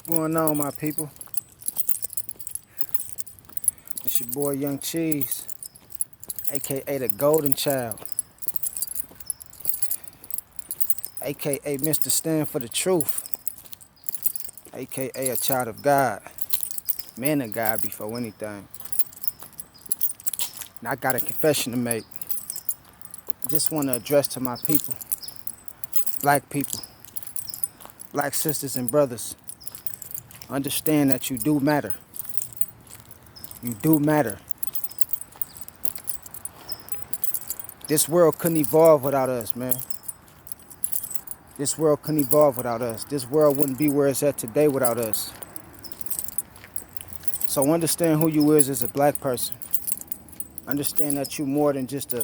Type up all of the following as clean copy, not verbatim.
Going on, my people? It's your boy Young Cheese, aka the Golden Child, aka Mr. Stand for the Truth, aka a child of God, man of God before anything. And I got a confession to make. Just want to address to my people, people, black sisters and brothers. Understand that you do matter. You do matter. This world couldn't evolve without us, man. This world couldn't evolve without us. This world wouldn't be where it's at today without us. So understand who you is as a black person. Understand that you more than just a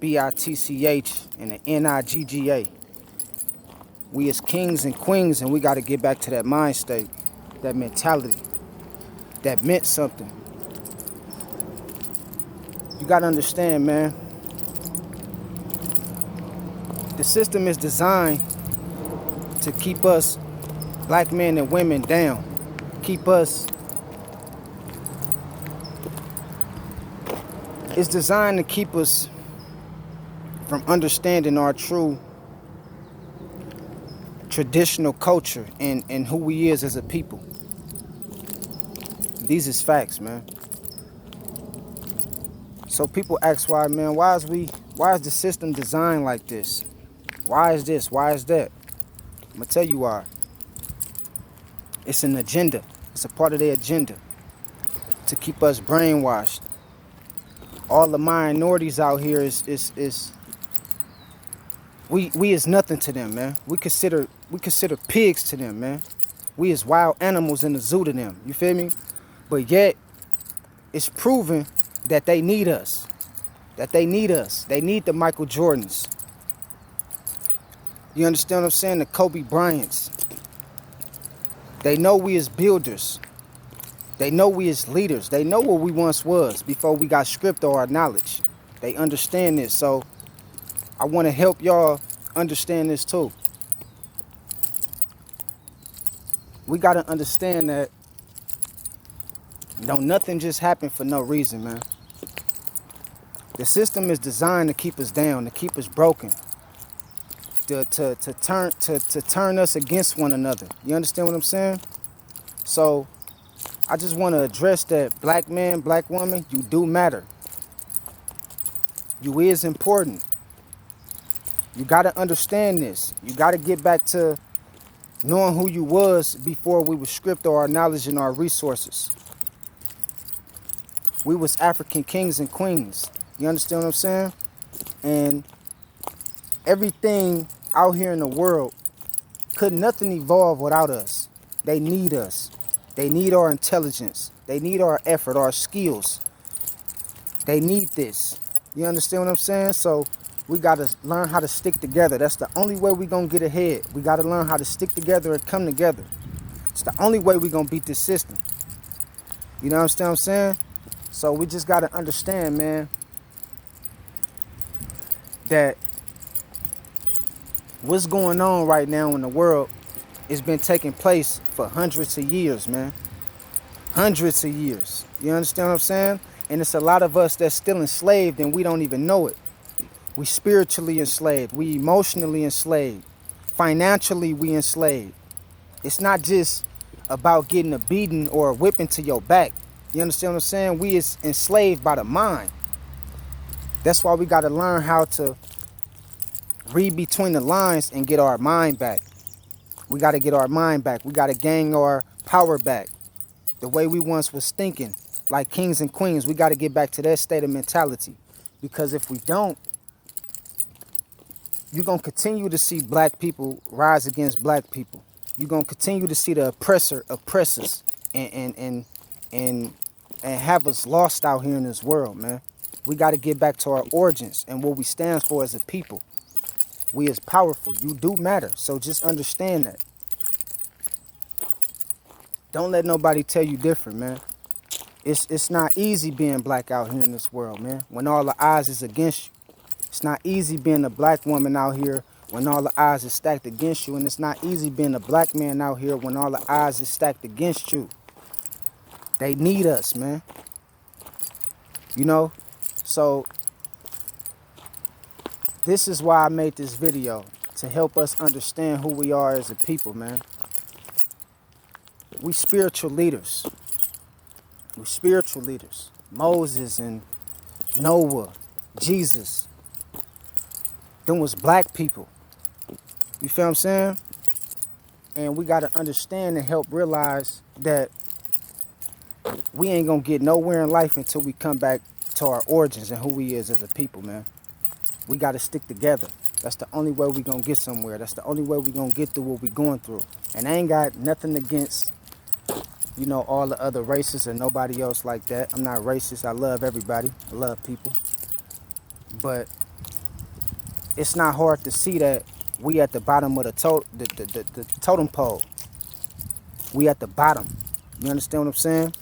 B-I-T-C-H and an N-I-G-G-A. We as kings and queens, and we got to get back to that mind state, that mentality, that meant something. You got to understand, man. The system is designed to keep us, black men and women, down. Keep us. It's designed to keep us from understanding our true traditional culture and who we is as a people. These is facts, man. So people ask why, man, why is the system designed like this? Why is this? Why is that? I'm gonna tell you why. It's an agenda. It's a part of their agenda to keep us brainwashed. All the minorities out here is we is nothing to them, man. We consider pigs to them, man. We is wild animals in the zoo to them. You feel me? But yet, it's proven that they need us. That they need us. They need the Michael Jordans. You understand what I'm saying? The Kobe Bryants. They know we as builders. They know we as leaders. They know what we once was before we got stripped of our knowledge. They understand this. So I want to help y'all understand this too. We got to understand that nothing just happened for no reason, man. The system is designed to keep us down, to keep us broken, to turn us against one another. You understand what I'm saying? So I just want to address that, black man, black woman, you do matter. You is important. You got to understand this. You got to get back to knowing who you was before we were stripped of our knowledge and our resources. We was African kings and queens. You understand what I'm saying? And everything out here in the world, could nothing evolve without us. They need us. They need our intelligence. They need our effort, our skills. They need this. You understand what I'm saying? So we got to learn how to stick together. That's the only way we're going to get ahead. We got to learn how to stick together and come together. It's the only way we're going to beat this system. You know what I'm saying? So we just got to understand, man, that what's going on right now in the world has been taking place for hundreds of years, man. Hundreds of years. You understand what I'm saying? And it's a lot of us that's still enslaved and we don't even know it. We spiritually enslaved. We emotionally enslaved. Financially, we enslaved. It's not just about getting a beating or a whipping to your back. You understand what I'm saying? We is enslaved by the mind. That's why we got to learn how to read between the lines and get our mind back. We got to get our mind back. We got to gain our power back. The way we once was thinking, like kings and queens, we got to get back to that state of mentality. Because if we don't, you're going to continue to see black people rise against black people. You're going to continue to see the oppressor oppress us and have us lost out here in this world, man. We got to get back to our origins and what we stand for as a people. We is powerful. You do matter. So just understand that. Don't let nobody tell you different, man. It's not easy being black out here in this world, man. When all the eyes is against you. It's not easy being a black woman out here when all the odds is stacked against you. And it's not easy being a black man out here when all the odds is stacked against you. They need us, man. You know? So this is why I made this video, to help us understand who we are as a people, man. We spiritual leaders. We spiritual leaders. Moses and Noah, Jesus. Them was black people. You feel what I'm saying? And we got to understand and help realize that we ain't going to get nowhere in life until we come back to our origins and who we is as a people, man. We got to stick together. That's the only way we going to get somewhere. That's the only way we going to get through what we going through. And I ain't got nothing against, you know, all the other races and nobody else like that. I'm not racist. I love everybody. I love people. But it's not hard to see that we at the bottom of the totem pole. We at the bottom. You understand what I'm saying?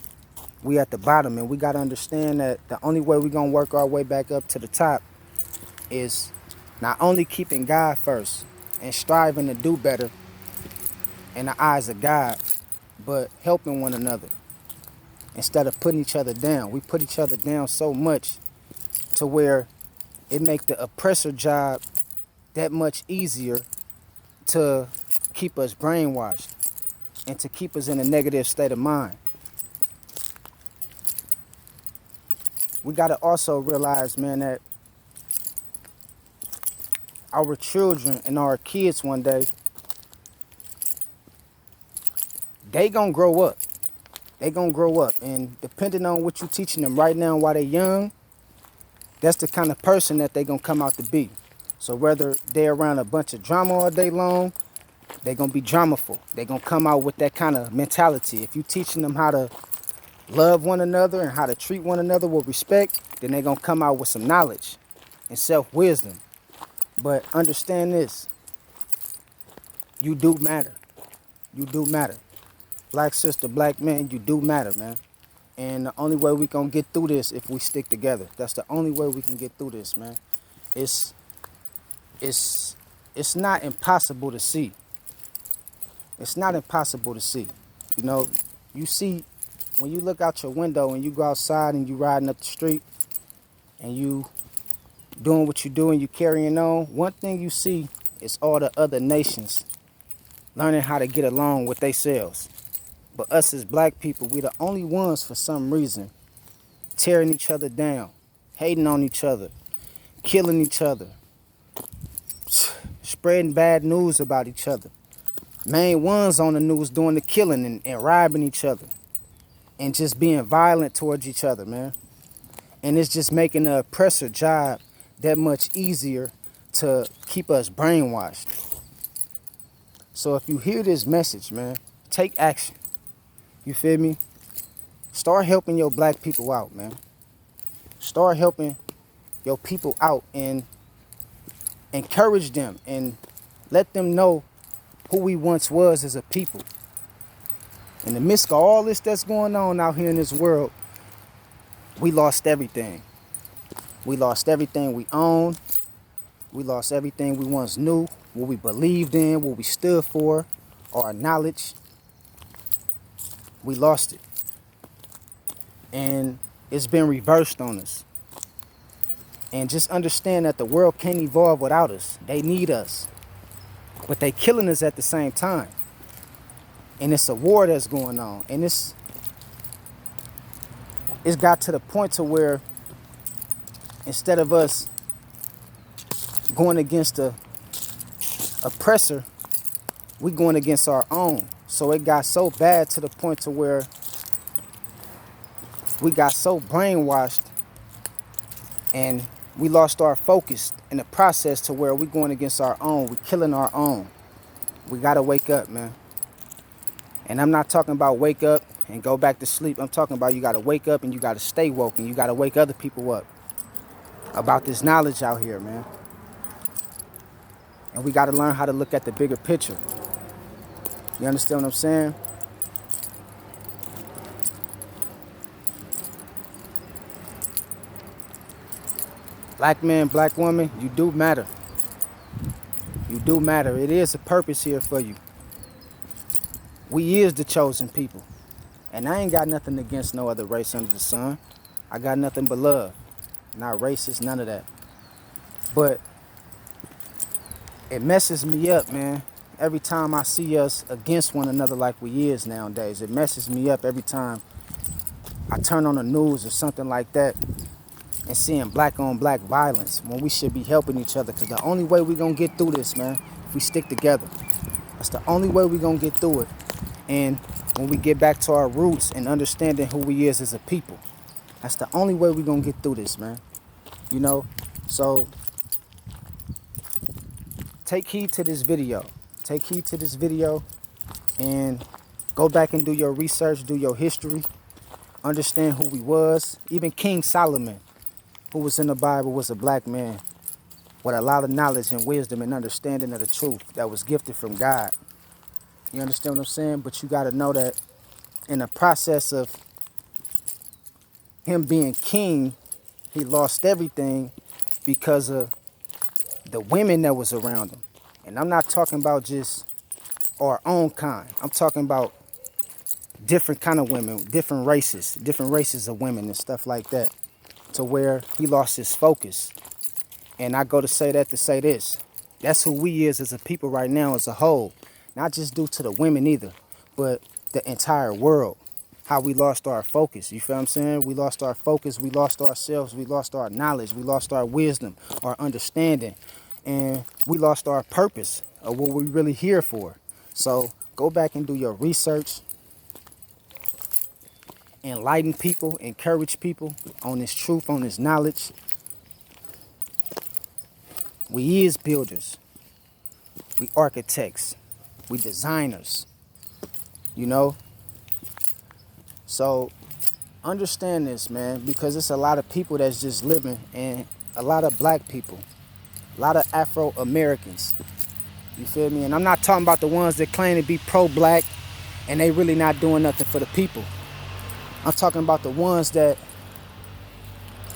We at the bottom, and we got to understand that the only way we going to work our way back up to the top is not only keeping God first and striving to do better in the eyes of God, but helping one another instead of putting each other down. We put each other down so much to where it make the oppressor job that much easier to keep us brainwashed and to keep us in a negative state of mind. We got to also realize, man, that our children and our kids one day, they gonna grow up. They gonna grow up, and depending on what you teaching them right now while they young, that's the kind of person that they gonna come out to be. So whether they're around a bunch of drama all day long, they gonna be dramaful. They gonna come out with that kind of mentality. If you teaching them how to love one another and how to treat one another with respect, then they gonna come out with some knowledge and self-wisdom. But understand this, you do matter. You do matter. Black sister, black man, you do matter, man. And the only way we gonna get through this if we stick together. That's the only way we can get through this, man. It's not impossible to see. It's not impossible to see. You know, you see, when you look out your window and you go outside and you riding up the street and you doing what you do and you carrying on, one thing you see is all the other nations learning how to get along with themselves. But us as black people, we the only ones for some reason tearing each other down, hating on each other, killing each other, spreading bad news about each other. Main ones on the news doing the killing and robbing each other and just being violent towards each other, man. And it's just making the oppressor job that much easier to keep us brainwashed. So if you hear this message, man, take action. You feel me? Start helping your black people out, man. Start helping your people out and encourage them and let them know who we once was as a people. In the midst of all this that's going on out here in this world, we lost everything. We lost everything we owned. We lost everything we once knew, what we believed in, what we stood for, our knowledge. We lost it. And it's been reversed on us. And just understand that the world can't evolve without us. They need us. But they killing us at the same time. And it's a war that's going on. And it's got to the point to where instead of us going against the oppressor, we going against our own. So it got so bad to the point to where we got so brainwashed and we lost our focus in the process to where we going against our own. We killing our own. We got to wake up, man. And I'm not talking about wake up and go back to sleep. I'm talking about you got to wake up and you got to stay woke and you got to wake other people up about this knowledge out here, man. And we got to learn how to look at the bigger picture. You understand what I'm saying? Black man, black woman, you do matter. You do matter. It is a purpose here for you. We is the chosen people. And I ain't got nothing against no other race under the sun. I got nothing but love. Not racist, none of that. But it messes me up, man. Every time I see us against one another like we is nowadays. It messes me up every time I turn on the news or something like that and seeing black on black violence when we should be helping each other. Because the only way we gonna get through this, man, if we stick together. That's the only way we gonna get through it. And when we get back to our roots and understanding who we is as a people, that's the only way we gonna get through this, man. You know? So take heed to this video. Take heed to this video and go back and do your research, do your history, understand who we was. Even King Solomon, who was in the Bible, was a black man with a lot of knowledge and wisdom and understanding of the truth that was gifted from God. You understand what I'm saying? But you got to know that in the process of him being king, he lost everything because of the women that was around him. And I'm not talking about just our own kind. I'm talking about different kind of women, different races of women and stuff like that, to where he lost his focus. And I go to say that to say this. That's who we is as a people right now as a whole. Not just due to the women either, but the entire world. How we lost our focus. You feel what I'm saying? We lost our focus. We lost ourselves. We lost our knowledge. We lost our wisdom, our understanding. And we lost our purpose of what we're really here for. So go back and do your research. Enlighten people. Encourage people on this truth, on this knowledge. We is builders. We architects. We designers. You know? So understand this, man, because it's a lot of people that's just living, and a lot of black people, a lot of Afro-Americans. You feel me? And I'm not talking about the ones that claim to be pro-black and they really not doing nothing for the people. I'm talking about the ones that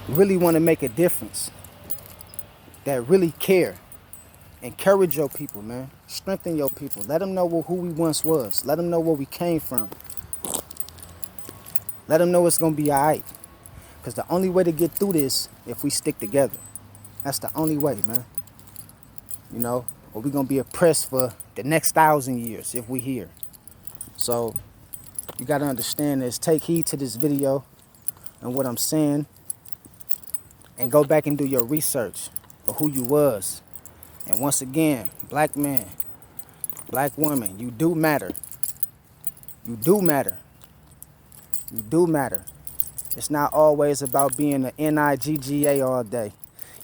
really want to make a difference, that really care. Encourage your people, man. Strengthen your people. Let them know who we once was. Let them know where we came from. Let them know it's going to be all right. Because the only way to get through this, if we stick together. That's the only way, man. You know, or we're going to be oppressed for the next 1,000 years if we here. So you got to understand this. Take heed to this video and what I'm saying. And go back and do your research of who you was. And once again, black man, black woman, you do matter. You do matter. You do matter. It's not always about being an N-I-G-G-A all day.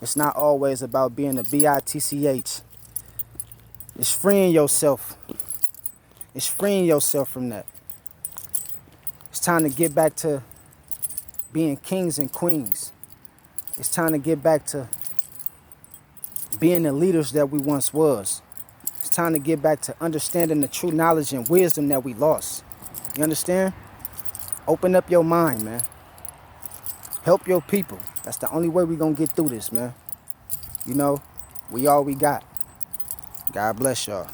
It's not always about being a B-I-T-C-H. It's freeing yourself. It's freeing yourself from that. It's time to get back to being kings and queens. It's time to get back to being the leaders that we once was. It's time to get back to understanding the true knowledge and wisdom that we lost. You understand? Open up your mind, man. Help your people. That's the only way we're going to get through this, man. You know, we all we got. God bless y'all.